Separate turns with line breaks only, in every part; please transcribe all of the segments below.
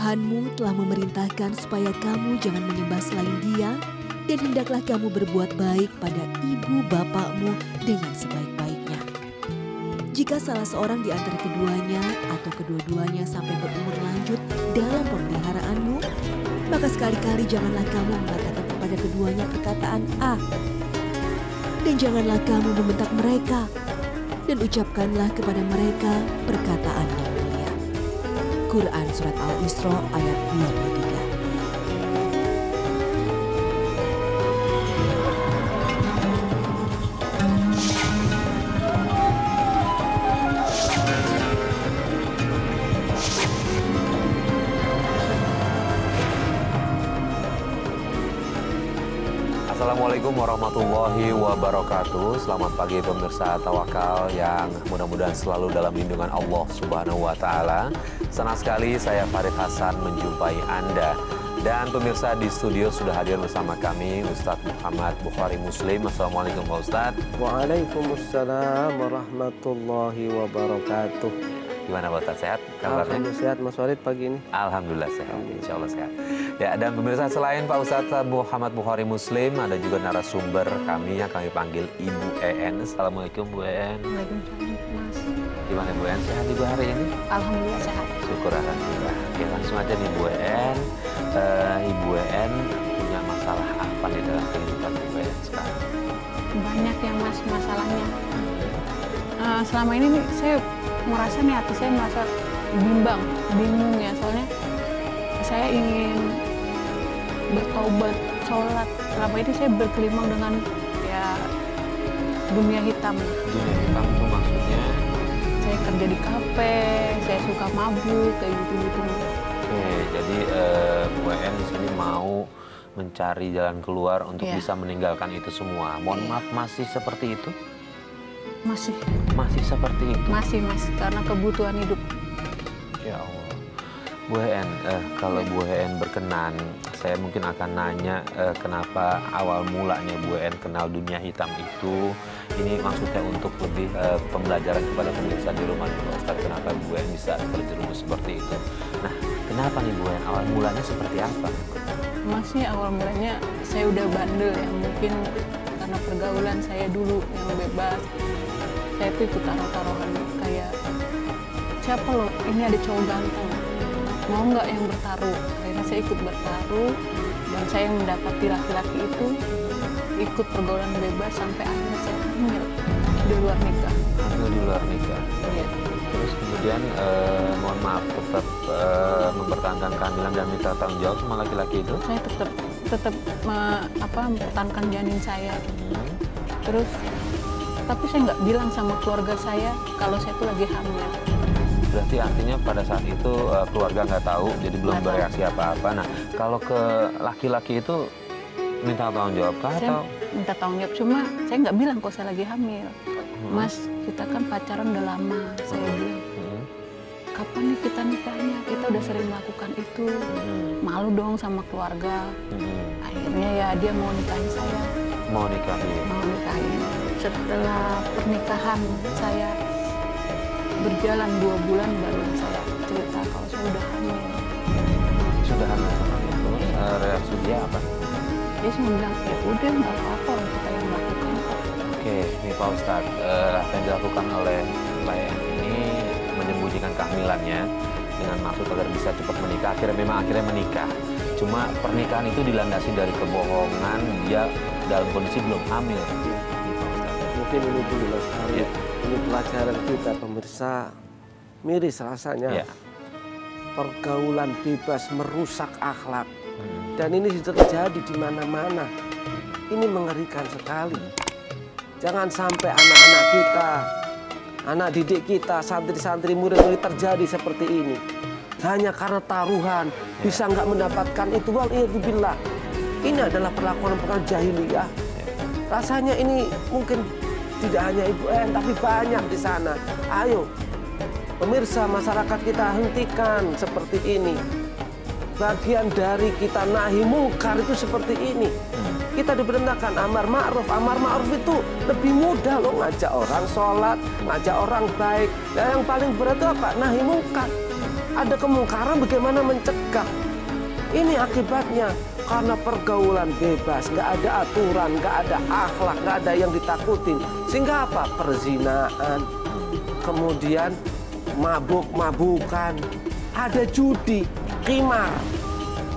Tuhanmu telah memerintahkan supaya kamu jangan menyembah selain Dia, dan hendaklah kamu berbuat baik pada ibu bapakmu dengan sebaik-baiknya. Jika salah seorang di antara keduanya atau kedua-duanya sampai berumur lanjut dalam pemeliharaanmu, maka sekali-kali janganlah kamu mengatakan kepada keduanya perkataan A, dan janganlah kamu membentak mereka, dan ucapkanlah kepada mereka perkataan yang mulia. Quran Surat Al-Isra ayat 23.
Assalamualaikum warahmatullahi wabarakatuh. Selamat pagi pemirsa Tawakal yang mudah-mudahan selalu dalam lindungan Allah Subhanahu wa Ta'ala. Senang sekali saya Farid Hasan menjumpai Anda. Dan pemirsa di studio sudah hadir bersama kami Ustadz Muhammad Bukhari Muslim. Assalamualaikum Pak Ustadz.
Waalaikumsalam warahmatullahi wabarakatuh.
Gimana Pak Ustadz, sehat kabarnya?
Alhamdulillah sehat Mas Farid pagi ini.
Alhamdulillah sehat, insya Allah sehat. Ya, dan pemirsa selain Pak Ustadz Muhammad Bukhari Muslim, ada juga narasumber kami yang kami panggil Ibu EN. Assalamualaikum Bu EN.
Waalaikumsalam Mas.
Gimana Bu EN, sehat Ibu hari ini?
Alhamdulillah sehat.
Syukur Alhamdulillah. Oke, langsung aja nih Bu EN. Ibu EN punya masalah apa nih dalam kehidupan Ibu EN sekarang?
Banyak ya Mas masalahnya. Selama ini nih, saya merasa nih hati saya merasa bingung ya, soalnya saya ingin bertobat, sholat. Selama ini saya berkelimang dengan ya dunia hitam.
Dunia hitam itu maksudnya?
Saya kerja di kafe, saya suka mabuk, kayak gitu-gitu.
Oke, jadi Bu EN di sini mau mencari jalan keluar untuk bisa meninggalkan itu semua. Mohon maaf, masih seperti itu?
Masih
Seperti itu?
Masih Mas, karena kebutuhan hidup.
Ya Allah. Bu EN, kalau Bu EN berkenan, saya mungkin akan nanya kenapa awal mulanya Bu EN kenal dunia hitam itu. Ini maksudnya untuk lebih pembelajaran kepada pemirsa di rumah nih Pak Ustadz, kenapa Bu EN bisa berjerumus seperti itu. Nah, kenapa nih Bu EN, awal mulanya seperti apa?
Masih awal mulanya saya udah bandel ya, mungkin karena pergaulan saya dulu yang bebas. Saya tuh ikut taruh-taruhan kayak, siapa loh, ini ada cowok ganteng, mau nggak yang bertaruh? Akhirnya saya ikut bertaruh, dan saya mendapati laki-laki itu ikut pergaulan bebas sampai akhirnya saya hamil di luar nikah.
Hamil di luar nikah?
Iya.
Terus kemudian, mohon maaf, tetap mempertahankan kehamilan dan minta tanggung jawab sama laki-laki itu?
Saya tetap mempertahankan janin saya. Terus tapi saya nggak bilang sama keluarga saya kalau saya tuh lagi hamil.
Berarti artinya pada saat itu keluarga nggak tahu, jadi belum bereaksi apa-apa. Nah, kalau ke laki-laki itu minta tanggung jawab kah
Saya
atau?
minta tanggung jawab, cuma saya nggak bilang kalau saya lagi hamil. Mas, kita kan pacaran udah lama, saya bilang. Kapan nih kita nikahnya? Kita udah sering melakukan itu. Malu dong sama keluarga. Akhirnya ya dia mau nikahin saya.
Mau nikahin?
Mau nikahin. Setelah pernikahan saya berjalan 2 bulan baru saya cerita kalau saya udah hamil.
Sudah hamil sama dia? Terus reaksi dia apa?
Dia cuma bilang, ya udah nggak apa-apa, orang kita yang melakukan kok.
Oke, nih Pak Ustadz, apa yang dilakukan oleh Mbak EN ini menyembunyikan kehamilannya dengan maksud agar bisa cepat menikah. Akhirnya menikah. Cuma pernikahan itu dilandasi dari kebohongan, dia dalam kondisi belum hamil. Nih Pak Ustadz.
Mungkin ini dulu Mas Farid. Ini pelajaran kita pemirsa, miris rasanya. Pergaulan bebas merusak akhlak. Dan ini sudah terjadi di mana-mana. Ini mengerikan sekali. Jangan sampai anak-anak kita, anak didik kita, santri-santri, murid-murid terjadi seperti ini. Hanya karena taruhan, bisa nggak mendapatkan itu, waliyadzubillah. Ini adalah perlakuan-perlakuan jahiliyah. Rasanya ini mungkin tidak hanya Ibu EN, tapi banyak di sana. Ayo, pemirsa, masyarakat kita hentikan seperti ini. Bagian dari kita nahi mungkar itu seperti ini. Kita diperintahkan amar ma'ruf. Amar ma'ruf itu lebih mudah loh, ngajak orang sholat, ngajak orang baik. Dan yang paling berat itu apa? Nahi mungkar. Ada kemungkaran, bagaimana mencegah? Ini akibatnya karena pergaulan bebas, nggak ada aturan, nggak ada akhlak, nggak ada yang ditakutin. Sehingga apa? Perzinaan, kemudian mabuk-mabukan, ada judi, qimar.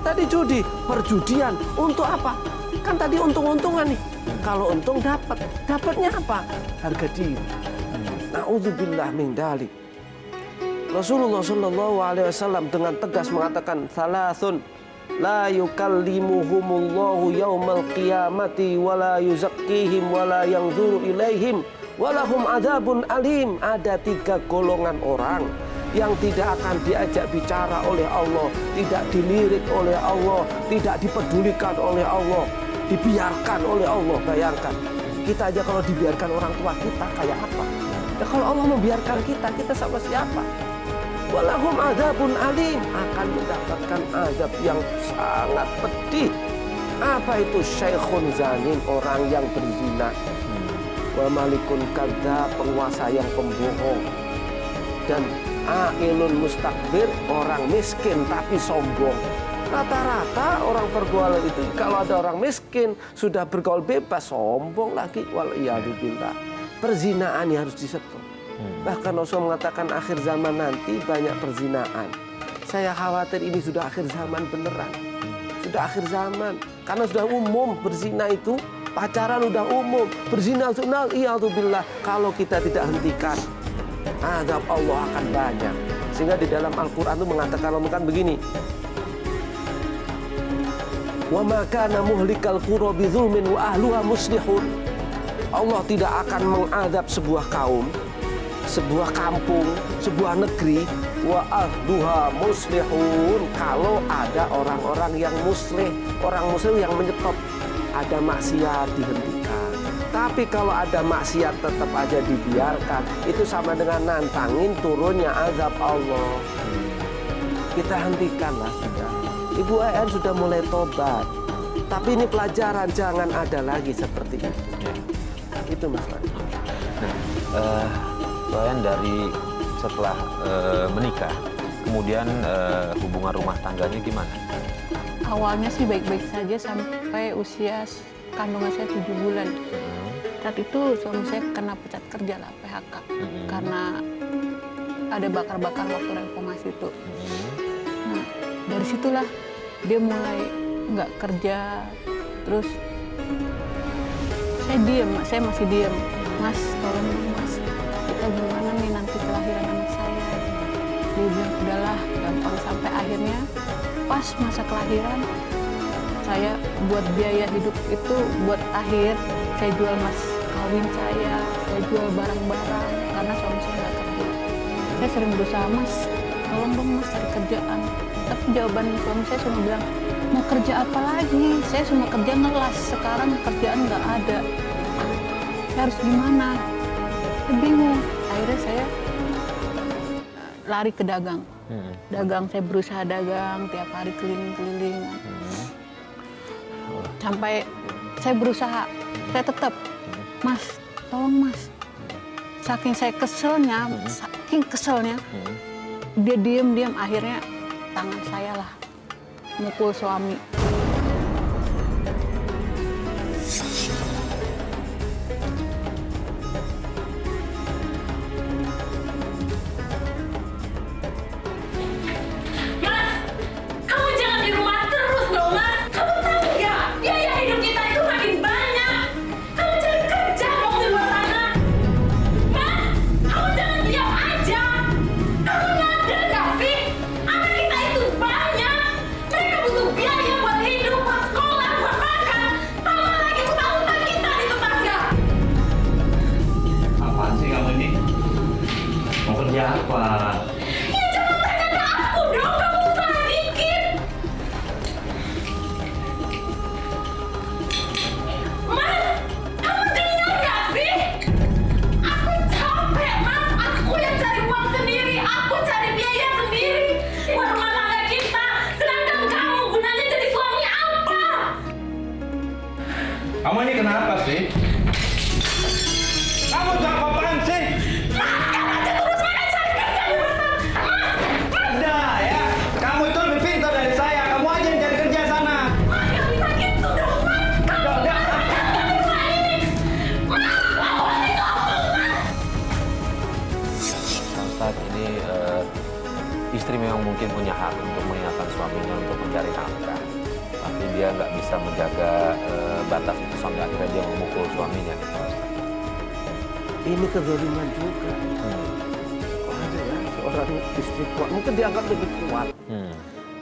Tadi judi, perjudian, untuk apa? Kan tadi untung-untungan nih. Kalau untung dapatnya apa? Harga diri. Na'udzubillah min dzalik. Rasulullah Shallallahu Alaihi Wasallam dengan tegas mengatakan, salasun la yukallimuhumullahu yaumal qiyamati wala yuzakkihim wala yanzuru ilaihim walahum adzabun alim. Ada 3 golongan orang yang tidak akan diajak bicara oleh Allah, tidak dilirik oleh Allah, tidak dipedulikan oleh Allah, dibiarkan oleh Allah. Bayangkan, kita aja kalau dibiarkan orang tua kita kayak apa? Ya kalau Allah membiarkan kita, kita sama siapa? Walahum adzabun alim, akan mendapatkan azab yang sangat pedih. Apa itu? Syekhun zanin, orang yang berzina. Wa malikun kadzdzab, penguasa yang pembohong. Dan ailun mustakbir, orang miskin tapi sombong. Rata-rata orang pergaulan itu, kalau ada orang miskin sudah bergaul bebas, sombong lagi. Waliyadzubillah. Perzinaan yang harus disentuh. Bahkan Rasul mengatakan akhir zaman nanti banyak perzinaan. Saya khawatir ini sudah akhir zaman beneran. Sudah akhir zaman. Karena sudah umum berzina itu, pacaran udah umum. Berzina sunnah, iyadzubillah. Kalau kita tidak hentikan, azab Allah akan banyak. Sehingga di dalam Al-Quran itu mengatakan begini. Wa ma kana muhlikal qura bizulmin wa ahluha muslihun. Allah tidak akan mengadab sebuah kaum, sebuah kampung, sebuah negeri, wa ahluha muslihun, kalau ada orang-orang yang muslih, orang muslim yang menyetop. Ada maksiat dihentikan. Tapi kalau ada maksiat tetap aja dibiarkan, itu sama dengan nantangin turunnya azab Allah. Kita hentikanlah sudah. Ibu EN sudah mulai tobat. Tapi ini pelajaran, jangan ada lagi seperti itu. Itu Mas Fadi.
Nah, dari setelah menikah, kemudian hubungan rumah tangganya gimana?
Awalnya sih baik-baik saja sampai usia kandungan saya 7 bulan. Saat itu suami saya kena pecat kerja lah, PHK. Karena ada bakar-bakar waktu reformasi itu. Nah, dari situlah dia mulai nggak kerja. Terus saya masih diem. Mas, tolong Mas, kita gimana nih nanti kelahiran anak saya? Dia bilang, udahlah, gampang. Sampai akhirnya pas masa kelahiran, saya buat biaya hidup itu buat akhir, saya jual mas kawin saya jual barang-barang karena suami saya nggak kerja. Saya sering berusaha, Mas, tolong dong Mas cari kerjaan. Tapi jawaban suami saya cuma bilang, mau kerja apa lagi? Saya cuma kerja ngelas, sekarang kerjaan nggak ada. Saya harus gimana? Saya bingung. Akhirnya saya lari ke dagang. Dagang, saya berusaha dagang, tiap hari keliling-keliling. Sampai saya berusaha, saya tetap, Mas, tolong Mas. Saking saya keselnya, dia diam-diam, akhirnya tangan saya lah mukul suami.
Biaya buat
mungkin punya hak untuk mengingatkan suaminya untuk mencari nafkah, tapi dia nggak bisa menjaga batas itu sampai akhirnya dia memukul suaminya.
Ini kezaliman juga. Ada ya seorang istri kuat, mungkin dianggap lebih kuat.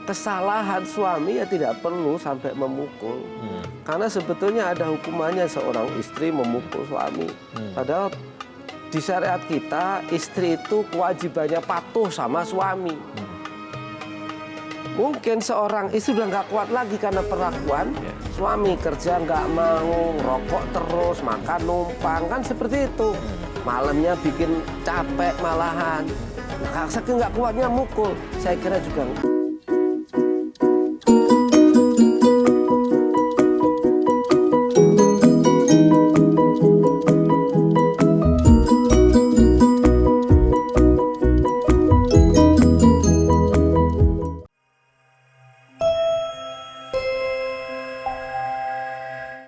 Kesalahan suami ya tidak perlu sampai memukul. Karena sebetulnya ada hukumannya seorang istri memukul suami. Padahal di syariat kita, istri itu kewajibannya patuh sama suami. Mungkin seorang istri udah nggak kuat lagi karena perlakuan suami, kerja nggak mau, rokok terus, makan numpang, kan seperti itu. Malamnya bikin capek malahan. Nah, saking nggak kuatnya mukul, saya kira juga